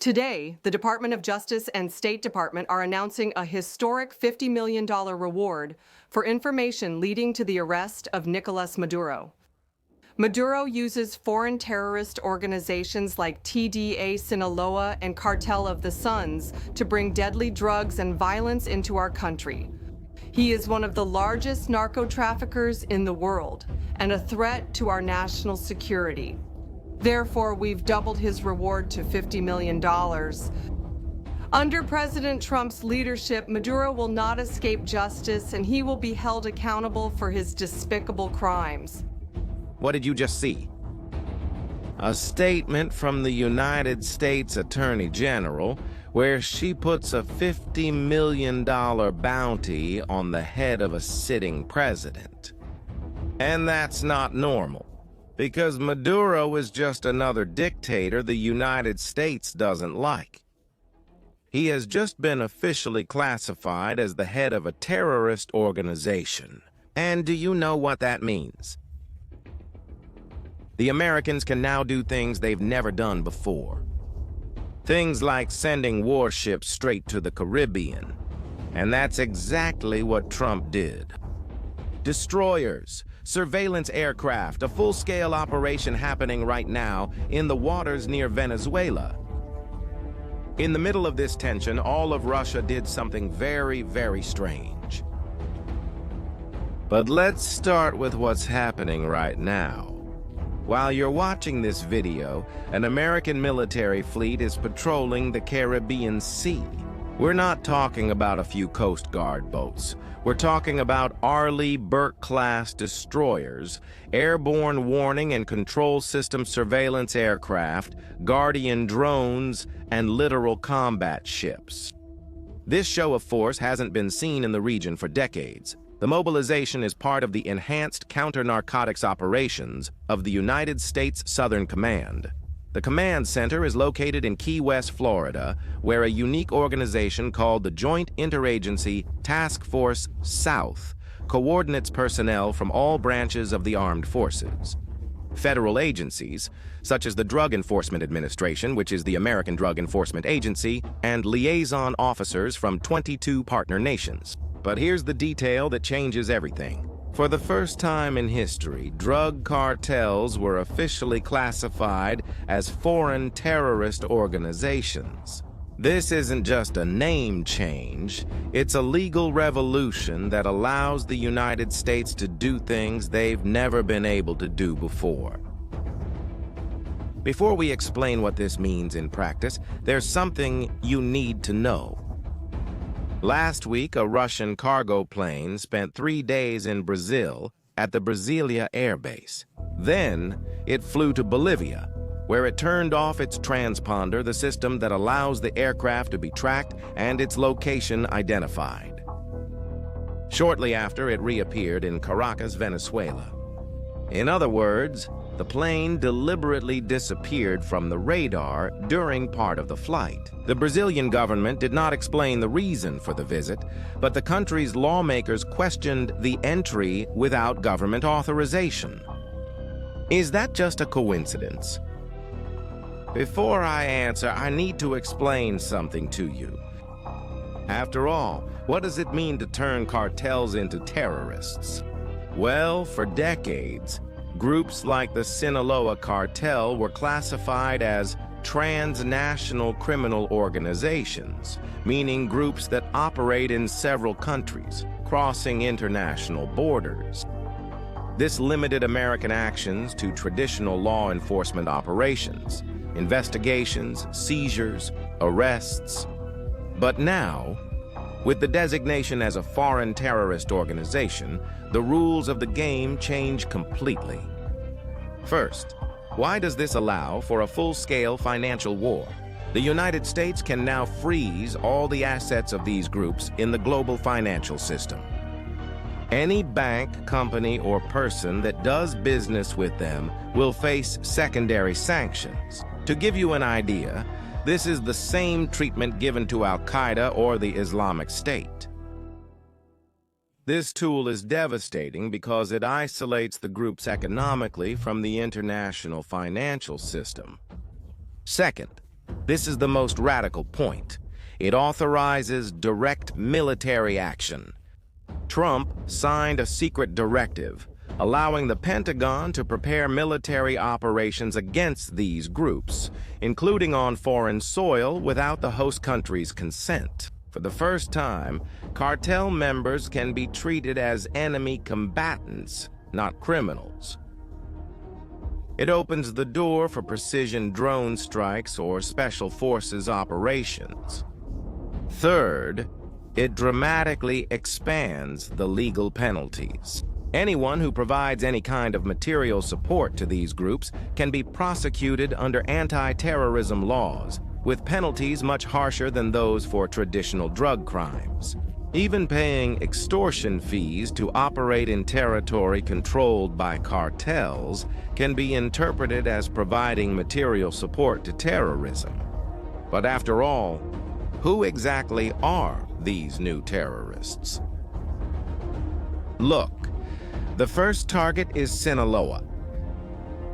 Today, the Department of Justice and State Department are announcing a historic $50 million reward for information leading to the arrest of Nicolas Maduro. Maduro uses foreign terrorist organizations like TDA Sinaloa and Cartel of the Suns to bring deadly drugs and violence into our country. He is one of the largest narco-traffickers in the world and a threat to our national security. Therefore, we've doubled his reward to $50 million. Under President Trump's leadership, Maduro will not escape justice, and he will be held accountable for his despicable crimes. What did you just see? A statement from the United States Attorney General where she puts a $50 million bounty on the head of a sitting president. And that's not normal, because Maduro is just another dictator the United States doesn't like. He has just been officially classified as the head of a terrorist organization. And do you know what that means? The Americans can now do things they've never done before. Things like sending warships straight to the Caribbean. And that's exactly what Trump did. Destroyers, surveillance aircraft, a full-scale operation happening right now in the waters near Venezuela. In the middle of this tension, all of Russia did something very, very strange. But let's start with what's happening right now. While you're watching this video, an American military fleet is patrolling the Caribbean Sea. We're not talking about a few Coast Guard boats. We're talking about Arleigh Burke-class destroyers, airborne warning and control system surveillance aircraft, Guardian drones, and littoral combat ships. This show of force hasn't been seen in the region for decades. The mobilization is part of the enhanced counter-narcotics operations of the United States Southern Command. The command center is located in Key West, Florida, where a unique organization called the Joint Interagency Task Force South coordinates personnel from all branches of the armed forces. Federal agencies, such as the Drug Enforcement Administration, which is the American Drug Enforcement Agency, and liaison officers from 22 partner nations. But here's the detail that changes everything. For the first time in history, drug cartels were officially classified as foreign terrorist organizations. This isn't just a name change, it's a legal revolution that allows the United States to do things they've never been able to do before. Before we explain what this means in practice, there's something you need to know. Last week, a Russian cargo plane spent 3 days in Brazil at the Brasilia Air Base. Then, it flew to Bolivia, where it turned off its transponder, the system that allows the aircraft to be tracked and its location identified. Shortly after, it reappeared in Caracas, Venezuela. In other words, the plane deliberately disappeared from the radar during part of the flight. The Brazilian government did not explain the reason for the visit, but the country's lawmakers questioned the entry without government authorization. Is that just a coincidence? Before I answer, I need to explain something to you. After all, what does it mean to turn cartels into terrorists? Well, for decades, groups like the Sinaloa Cartel were classified as transnational criminal organizations, meaning groups that operate in several countries, crossing international borders. This limited American actions to traditional law enforcement operations, investigations, seizures, arrests. But now, with the designation as a foreign terrorist organization, the rules of the game change completely. First, why does this allow for a full-scale financial war? The United States can now freeze all the assets of these groups in the global financial system. Any bank, company, or person that does business with them will face secondary sanctions. To give you an idea, this is the same treatment given to Al-Qaeda or the Islamic State. This tool is devastating because it isolates the groups economically from the international financial system. Second, This is the most radical point. It authorizes direct military action. Trump signed a secret directive allowing the Pentagon to prepare military operations against these groups, including on foreign soil without the host country's consent. For the first time, cartel members can be treated as enemy combatants, not criminals. It opens the door for precision drone strikes or special forces operations. Third, it dramatically expands the legal penalties. Anyone who provides any kind of material support to these groups can be prosecuted under anti-terrorism laws, with penalties much harsher than those for traditional drug crimes. Even paying extortion fees to operate in territory controlled by cartels can be interpreted as providing material support to terrorism. But after all, who exactly are these new terrorists? Look, the first target is Sinaloa,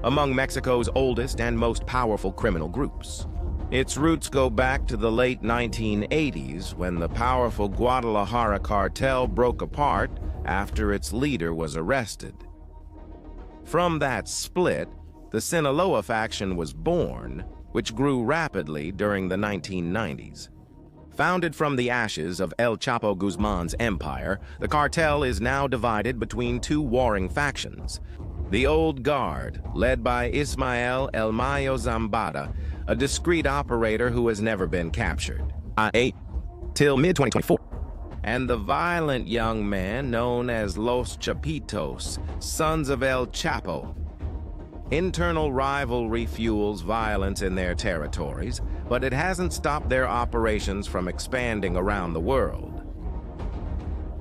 among Mexico's oldest and most powerful criminal groups. Its roots go back to the late 1980s when the powerful Guadalajara cartel broke apart after its leader was arrested. From that split, the Sinaloa faction was born, which grew rapidly during the 1990s. Founded from the ashes of El Chapo Guzman's empire, the cartel is now divided between two warring factions. The Old Guard, led by Ismael El Mayo Zambada, a discreet operator who has never been captured, till mid-2024. And the violent young man known as Los Chapitos, Sons of El Chapo. Internal rivalry fuels violence in their territories, but it hasn't stopped their operations from expanding around the world.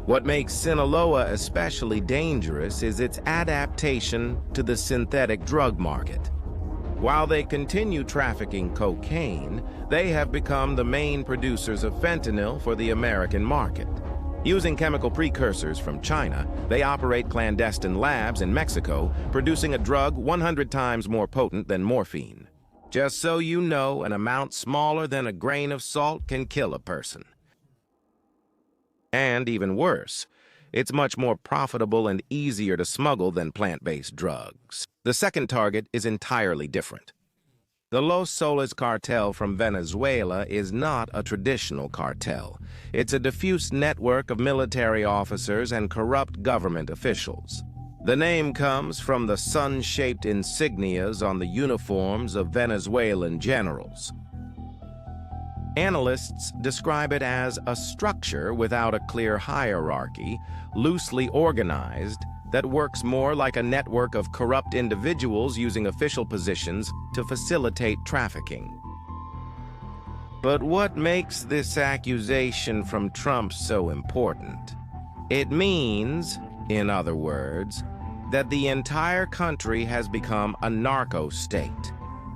What makes Sinaloa especially dangerous is its adaptation to the synthetic drug market. While they continue trafficking cocaine, they have become the main producers of fentanyl for the American market. Using chemical precursors from China, they operate clandestine labs in Mexico, producing a drug 100 times more potent than morphine. Just so you know, an amount smaller than a grain of salt can kill a person. And even worse, it's much more profitable and easier to smuggle than plant-based drugs. The second target is entirely different. The Los Soles cartel from Venezuela is not a traditional cartel. It's a diffuse network of military officers and corrupt government officials. The name comes from the sun-shaped insignias on the uniforms of Venezuelan generals. Analysts describe it as a structure without a clear hierarchy, loosely organized, that works more like a network of corrupt individuals using official positions to facilitate trafficking. But what makes this accusation from Trump so important? It means, in other words, that the entire country has become a narco-state.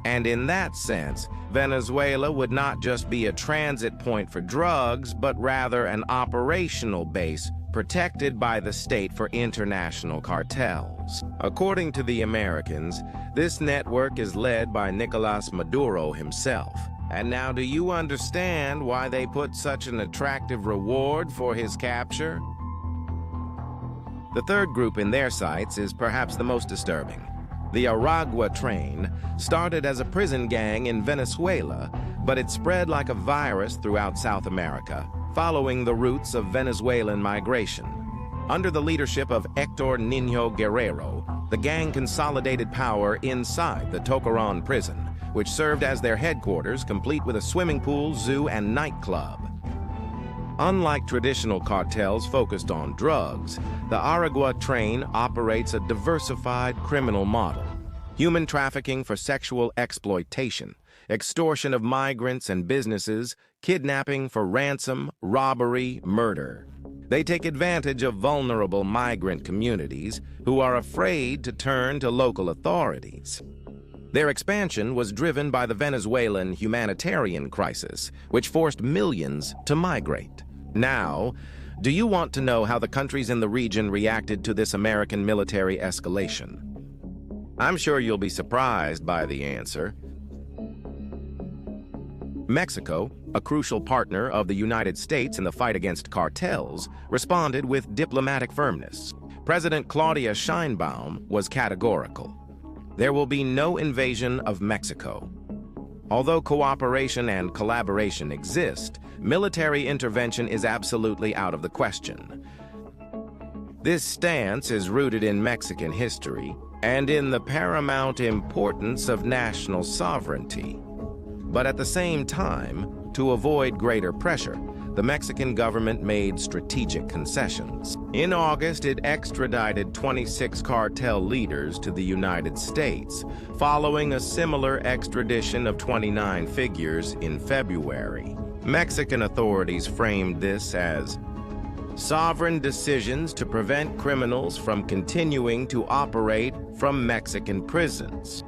And in that sense, Venezuela would not just be a transit point for drugs, but rather an operational base protected by the state for international cartels. According to the Americans, this network is led by Nicolas Maduro himself. And now, do you understand why they put such an attractive reward for his capture? The third group in their sights is perhaps the most disturbing. The Aragua train started as a prison gang in Venezuela, but it spread like a virus throughout South America, following the routes of Venezuelan migration. Under the leadership of Héctor Niño Guerrero, the gang consolidated power inside the Tocaron prison, which served as their headquarters, complete with a swimming pool, zoo, and nightclub. Unlike traditional cartels focused on drugs, the Aragua train operates a diversified criminal model. Human trafficking for sexual exploitation, extortion of migrants and businesses, kidnapping for ransom, robbery, murder. They take advantage of vulnerable migrant communities who are afraid to turn to local authorities. Their expansion was driven by the Venezuelan humanitarian crisis, which forced millions to migrate. Now, do you want to know how the countries in the region reacted to this American military escalation? I'm sure you'll be surprised by the answer. Mexico, a crucial partner of the United States in the fight against cartels, responded with diplomatic firmness. President Claudia Sheinbaum was categorical. There will be no invasion of Mexico. Although cooperation and collaboration exist, military intervention is absolutely out of the question. This stance is rooted in Mexican history and in the paramount importance of national sovereignty. But at the same time, to avoid greater pressure, the Mexican government made strategic concessions. In August, it extradited 26 cartel leaders to the United States, following a similar extradition of 29 figures in February. Mexican authorities framed this as sovereign decisions to prevent criminals from continuing to operate from Mexican prisons.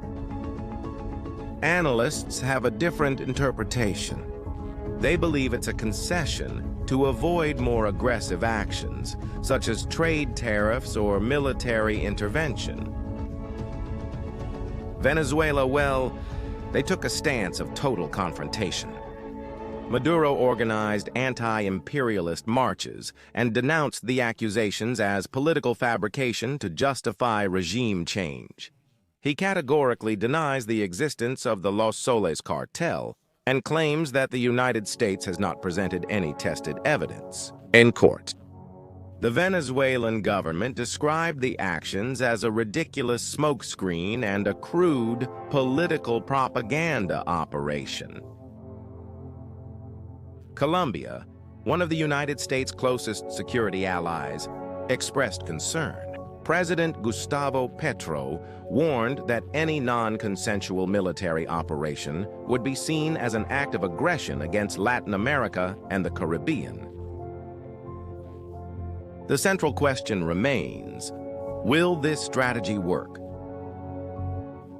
Analysts have a different interpretation. They believe it's a concession to avoid more aggressive actions, such as trade tariffs or military intervention. Venezuela, well, they took a stance of total confrontation. Maduro organized anti-imperialist marches and denounced the accusations as political fabrication to justify regime change. He categorically denies the existence of the Los Soles cartel and claims that the United States has not presented any tested evidence in court. The Venezuelan government described the actions as a ridiculous smokescreen and a crude political propaganda operation. Colombia, one of the United States' closest security allies, expressed concern. President Gustavo Petro warned that any non-consensual military operation would be seen as an act of aggression against Latin America and the Caribbean. The central question remains, will this strategy work?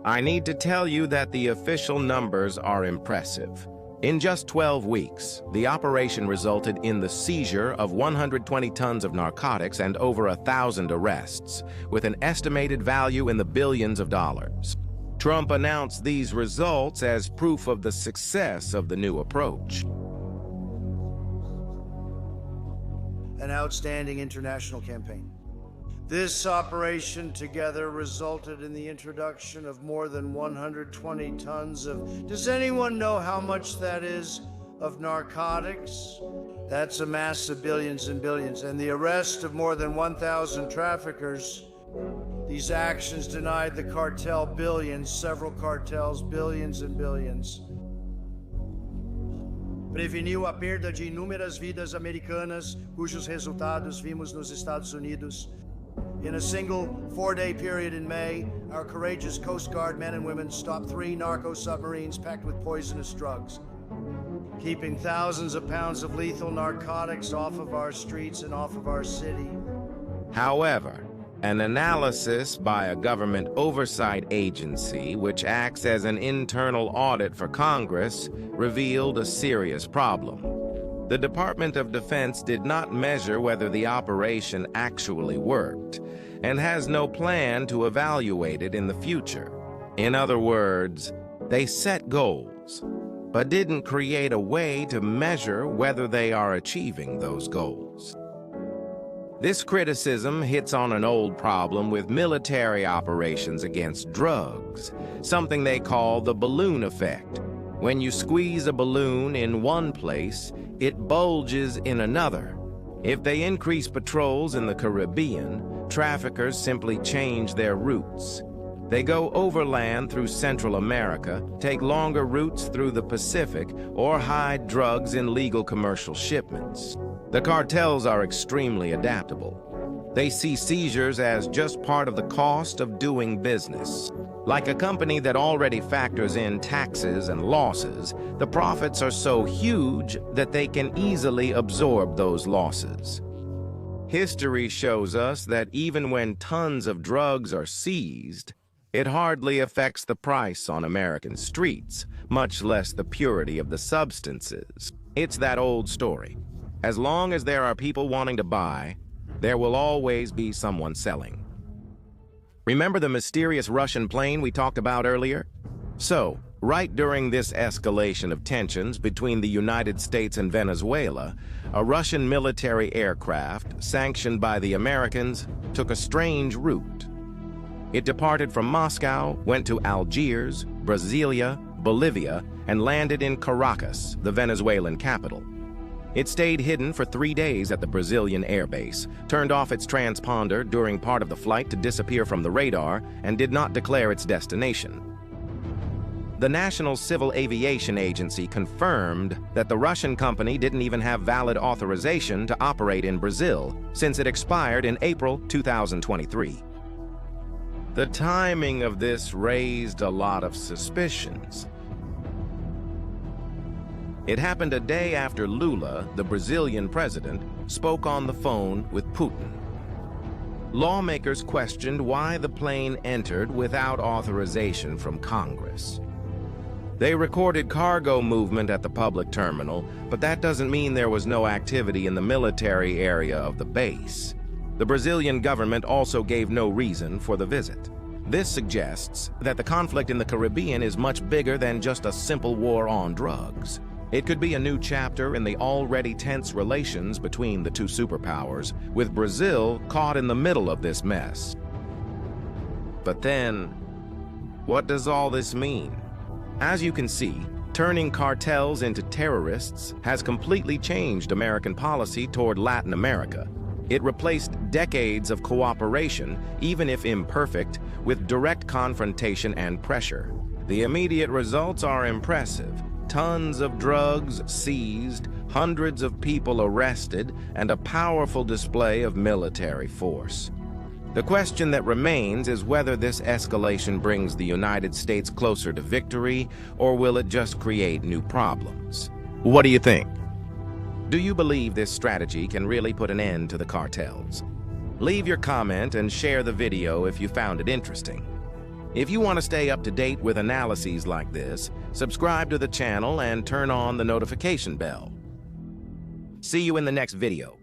I need to tell you that the official numbers are impressive. In just 12 weeks, the operation resulted in the seizure of 120 tons of narcotics and over 1,000 arrests, with an estimated value in the billions of dollars. Trump announced these results as proof of the success of the new approach. An outstanding international campaign. This operation together resulted in the introduction of more than 120 tons of, does anyone know how much that is, of narcotics? That's a mass of billions and billions, and the arrest of more than 1,000 traffickers. These actions denied the cartel billions, several cartels billions and billions. Preveniu a perda de inúmeras vidas americanas, cujos resultados vimos nos Estados Unidos. In a single 4-day period in May, our courageous Coast Guard men and women stopped 3 narco submarines packed with poisonous drugs, keeping thousands of pounds of lethal narcotics off of our streets and off of our city. However, an analysis by a government oversight agency, which acts as an internal audit for Congress, revealed a serious problem. The Department of Defense did not measure whether the operation actually worked, and has no plan to evaluate it in the future. In other words, they set goals, but didn't create a way to measure whether they are achieving those goals. This criticism hits on an old problem with military operations against drugs, something they call the balloon effect. When you squeeze a balloon in one place, it bulges in another. If they increase patrols in the Caribbean, traffickers simply change their routes. They go overland through Central America, take longer routes through the Pacific, or hide drugs in legal commercial shipments. The cartels are extremely adaptable. They see seizures as just part of the cost of doing business. Like a company that already factors in taxes and losses, the profits are so huge that they can easily absorb those losses. History shows us that even when tons of drugs are seized, it hardly affects the price on American streets, much less the purity of the substances. It's that old story. As long as there are people wanting to buy, there will always be someone selling. Remember the mysterious Russian plane we talked about earlier? So, Right during this escalation of tensions between the United States and Venezuela, a Russian military aircraft, sanctioned by the Americans, took a strange route. It departed from Moscow, went to Algiers, Brasilia, Bolivia, and landed in Caracas, the Venezuelan capital. It stayed hidden for 3 days at the Brazilian airbase, turned off its transponder during part of the flight to disappear from the radar, and did not declare its destination. The National Civil Aviation Agency confirmed that the Russian company didn't even have valid authorization to operate in Brazil, since it expired in April 2023. The timing of this raised a lot of suspicions. It happened a day after Lula, the Brazilian president, spoke on the phone with Putin. Lawmakers questioned why the plane entered without authorization from Congress. They recorded cargo movement at the public terminal, but that doesn't mean there was no activity in the military area of the base. The Brazilian government also gave no reason for the visit. This suggests that the conflict in the Caribbean is much bigger than just a simple war on drugs. It could be a new chapter in the already tense relations between the two superpowers, with Brazil caught in the middle of this mess. But then, what does all this mean? As you can see, turning cartels into terrorists has completely changed American policy toward Latin America. It replaced decades of cooperation, even if imperfect, with direct confrontation and pressure. The immediate results are impressive. Tons of drugs seized, hundreds of people arrested, and a powerful display of military force. The question that remains is whether this escalation brings the United States closer to victory, or will it just create new problems? What do you think? Do you believe this strategy can really put an end to the cartels? Leave your comment and share the video if you found it interesting. If you want to stay up to date with analyses like this, subscribe to the channel and turn on the notification bell. See you in the next video.